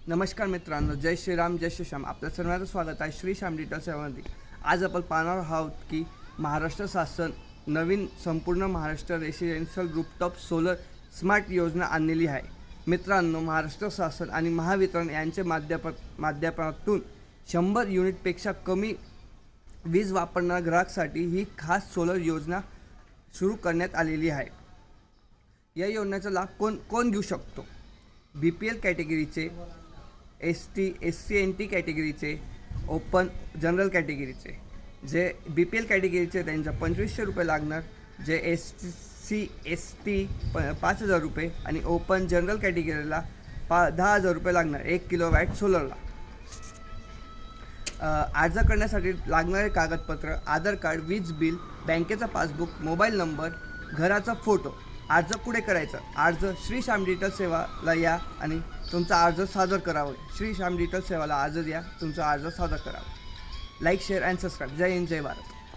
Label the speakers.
Speaker 1: नमस्कार मित्रांनो, जय श्रीराम जय श्रीश्याम. आपल्या सर्वांचं स्वागत आहे श्री श्याम डिजिटल सेवामध्ये. आज आपण पाहणार आहोत की महाराष्ट्र शासन नवीन संपूर्ण Maharashtra residential rooftop solar smart योजना आणलेली आहे. मित्रांनो, महाराष्ट्र शासन आणि महावितरण यांच्या माध्यमातून 100 युनिटपेक्षा कमी वीज वापरणाऱ्या ग्राहकासाठी ही खास सोलर योजना सुरू करण्यात आलेली आहे. या योजनेचा लाभ कोण घेऊ शकतो? BPL कॅटेगरीचे, ST SC NT कॅटेगरीचे, ओपन जनरल कॅटेगरीचे. जे BPL कॅटेगरीचे त्यांचा 2500 रुपये लागणार, जे SC ST 5000 रुपये आणि ओपन जनरल कॅटेगरीला 10,000 रुपये लागणार 1 किलोवॅट सोलरला. अर्ज करण्यासाठी लागणारे कागदपत्र: आधार कार्ड, वीज बिल, बँकेचा पासबुक, मोबाईल नंबर, घराचा फोटो. अर्ज कुठे करायचा? अर्ज श्री श्याम डिजिटल सेवाला या आणि तुमचा अर्ज सादर करावा. श्री श्याम डिजिटल सेवाला अर्ज द्या, तुमचा अर्ज सादर करावा. Like, share and subscribe. जय हिंद, जय भारत.